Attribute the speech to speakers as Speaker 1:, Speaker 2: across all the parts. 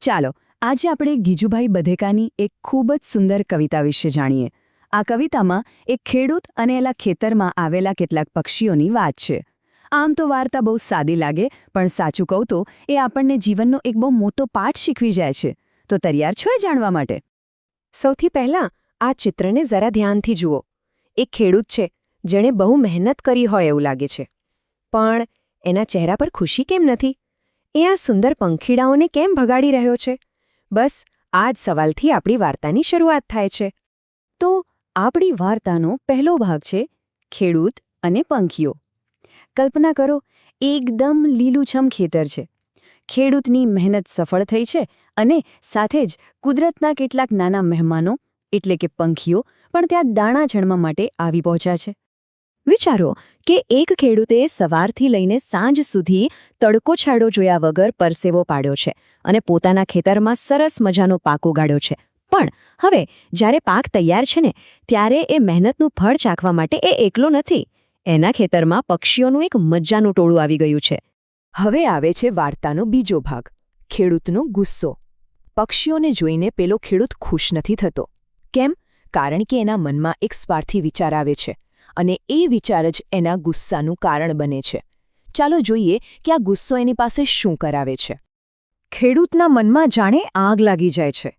Speaker 1: ચાલો આજે આપણે ગીજુભાઈ બધેકાની એક ખૂબ જ સુંદર કવિતા વિશે જાણીએ. આ કવિતામાં એક ખેડૂત અને એના ખેતરમાં આવેલા કેટલાક પક્ષીઓની વાત છે. આમ તો વાર્તા બહુ સાદી લાગે, પણ સાચું કહું તો એ આપણને જીવનનો એક બહુ મોટો પાઠ શીખવી જાય છે. તો તૈયાર છો એ જાણવા માટે?
Speaker 2: સૌથી પહેલાં આ ચિત્રને જરા ધ્યાનથી જુઓ. એક ખેડૂત છે જેણે બહુ મહેનત કરી હોય એવું લાગે છે, પણ એના ચહેરા પર ખુશી કેમ નથી? એ આ સુંદર પંખીડાઓને કેમ ભગાડી રહ્યો છે? બસ આ જ સવાલથી આપણી વાર્તાની શરૂઆત થાય છે.
Speaker 1: તો આપણી વાર્તાનો પહેલો ભાગ છે ખેડૂત અને પંખીઓ. કલ્પના કરો, એકદમ લીલુંછમ ખેતર છે. ખેડૂતની મહેનત સફળ થઈ છે અને સાથે જ કુદરતના કેટલાક નાના મહેમાનો એટલે કે પંખીઓ પણ ત્યાં દાણા ચણવા માટે આવી પહોંચ્યા છે. વિચારો કે એક ખેડૂતે સવારથી લઈને સાંજ સુધી તડકો છાંયો જોયા વગર પરસેવો પાડ્યો છે અને પોતાના ખેતરમાં સરસ મજાનો પાક ઉગાડ્યો છે. પણ હવે જ્યારે પાક તૈયાર છે ને, ત્યારે એ મહેનતનું ફળ ચાખવા માટે એ એકલો નથી. એના ખેતરમાં પક્ષીઓનું એક મજાનું ટોળું આવી ગયું છે.
Speaker 2: હવે આવે છે વાર્તાનો બીજો ભાગ, ખેડૂતનો ગુસ્સો. પક્ષીઓને જોઈને પેલો ખેડૂત ખુશ નથી થતો. કેમ? કારણ કે એના મનમાં એક સ્વાર્થી વિચાર આવે છે અને એ વિચાર જ એના ગુસ્સાનું કારણ બને છે. ચાલો જોઈએ કે આ ગુસ્સો એની પાસે શું કરાવે છે.
Speaker 1: ખેડૂતના મનમાં જાણે આગ લાગી જાય છે.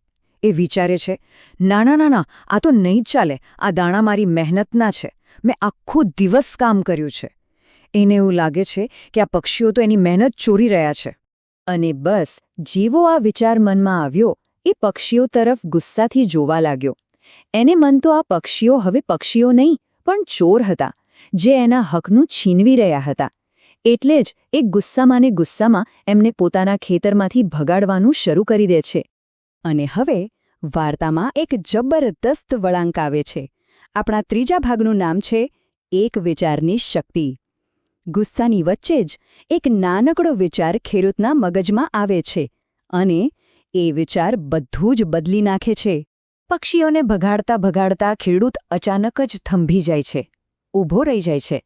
Speaker 1: એ વિચારે છે, ના, આ તો નહીં જ ચાલે. આ દાણા મારી મહેનતના છે. મેં આખો દિવસ કામ કર્યું છે. એને એવું લાગે છે કે આ પક્ષીઓ તો એની મહેનત ચોરી રહ્યા છે. અને બસ જેવો આ વિચાર મનમાં આવ્યો, એ પક્ષીઓ તરફ ગુસ્સાથી જોવા લાગ્યો. એને મન તો આ પક્ષીઓ હવે પક્ષીઓ નહીં પણ ચોર હતા, જે એના હકનું છીનવી રહ્યા હતા. એટલે જ એ ગુસ્સામાં એમને પોતાના ખેતરમાંથી ભગાડવાનું શરૂ કરી દે છે. અને હવે વાર્તામાં એક જબરદસ્ત વળાંક આવે છે. આપણા ત્રીજા ભાગનું નામ છે એક વિચારની શક્તિ. ગુસ્સાની વચ્ચે જ એક નાનકડો વિચાર ખેડૂતના મગજમાં આવે છે અને એ વિચાર બધું જ બદલી નાખે છે. પક્ષીઓને ભગાડતા ખેડૂત અચાનક જ થંભી જાય છે, ઊભો રહી જાય છે.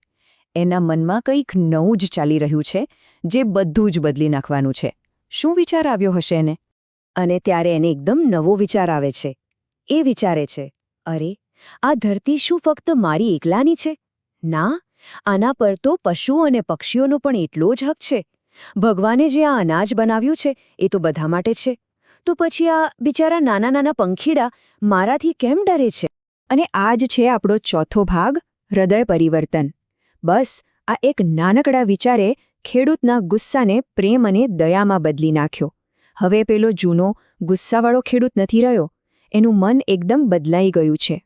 Speaker 1: એના મનમાં કંઈક નવું જ ચાલી રહ્યું છે, જે બધું જ બદલી નાખવાનું છે. શું વિચાર આવ્યો હશે એને? અને ત્યારે એને એકદમ નવો વિચાર આવે છે. એ વિચારે છે, અરે, આ ધરતી શું ફક્ત મારી એકલાની છે? ના, આના પર તો પશુઓ અને પક્ષીઓનો પણ એટલો જ હક છે. ભગવાને જે આ અનાજ બનાવ્યું છે એ તો બધા માટે છે. તો પછી આ બિચારા નાના પંખીડા મારાથી કેમ ડરે છે? અને આ જ છે આપણો ચોથો ભાગ, હૃદય પરિવર્તન. બસ આ એક નાનકડા વિચારે ખેડૂતના ગુસ્સાને પ્રેમ અને દયામાં બદલી નાખ્યો. હવે પેલો જૂનો ગુસ્સાવાળો ખેડૂત નથી રહ્યો. એનું મન એકદમ બદલાઈ ગયું છે.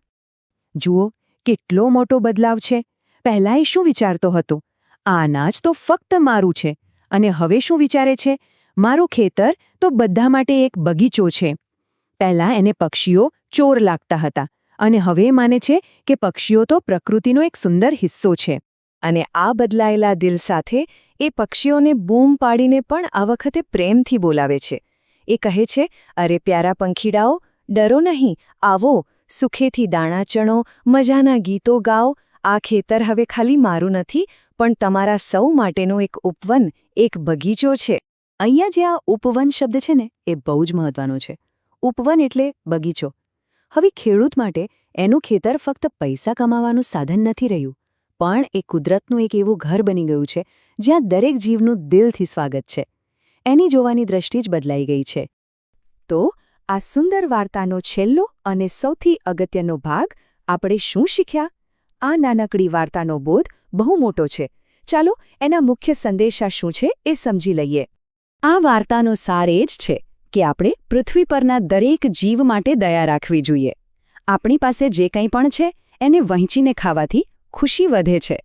Speaker 1: જુઓ કેટલો મોટો બદલાવ છે. પહેલાં એ શું વિચારતો હતો? આ અનાજ તો ફક્ત મારું છે. અને હવે શું વિચારે છે? મારું ખેતર તો બધા માટે એક બગીચો છે. પહેલાં એને પક્ષીઓ ચોર લાગતા હતા અને હવે માને છે કે પક્ષીઓ તો પ્રકૃતિનો એક સુંદર હિસ્સો છે. અને આ બદલાયેલા દિલ સાથે એ પક્ષીઓને બૂમ પાડીને પણ આ વખતે પ્રેમથી બોલાવે છે. એ કહે છે, અરે પ્યારા પંખીડાઓ, ડરો નહીં, આવો, સુખેથી દાણા ચણો, મજાના ગીતો ગાઓ. આ ખેતર હવે ખાલી મારું નથી, પણ તમારા સૌ માટેનો એક ઉપવન, એક બગીચો છે. અહીંયા જે આ ઉપવન શબ્દ છે ને, એ બહુ જ મહત્વનો છે. ઉપવન એટલે બગીચો. હવે ખેડૂત માટે એનું ખેતર ફક્ત પૈસા કમાવાનું સાધન નથી રહ્યું, પણ એ કુદરતનું એક એવું ઘર બની ગયું છે જ્યાં દરેક જીવનું દિલથી સ્વાગત છે. એની જોવાની દ્રષ્ટિ જ બદલાઈ ગઈ છે. તો આ સુંદર વાર્તાનો છેલ્લો અને સૌથી અગત્યનો ભાગ આપણે શું શીખ્યા? આ નાનકડી વાર્તાનો બોધ બહુ મોટો છે. ચાલો એના મુખ્ય સંદેશા શું છે એ સમજી લઈએ. આ વાર્તાનો સાર એ જ છે કે આપણે પૃથ્વી પરના દરેક જીવ માટે દયા રાખવી જોઈએ. આપણી પાસે જે કંઈ પણ છે એને વહેંચીને ખાવાથી ખુશી વધે છે.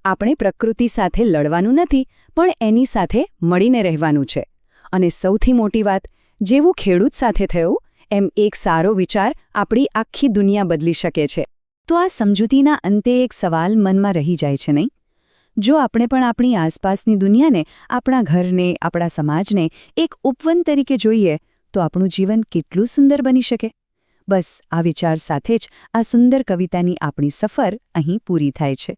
Speaker 1: આપણે પ્રકૃતિ સાથે લડવાનું નથી, પણ એની સાથે મળીને રહેવાનું છે. અને સૌથી મોટી વાત, જેવું ખેડૂત સાથે થયું એમ એક સારો વિચાર આપણી આખી દુનિયા બદલી શકે છે. તો આ સમજૂતીના અંતે એક સવાલ મનમાં રહી જાય છે, નહીં? જો આપણે પણ આપણી આસપાસની દુનિયાને, આપણા ઘરને, આપણા સમાજને એક ઉપવન તરીકે જોઈએ, તો આપણું જીવન કેટલું સુંદર બની શકે? બસ આ વિચાર સાથે જ આ સુંદર કવિતાની આપણી સફર અહીં પૂરી થાય છે.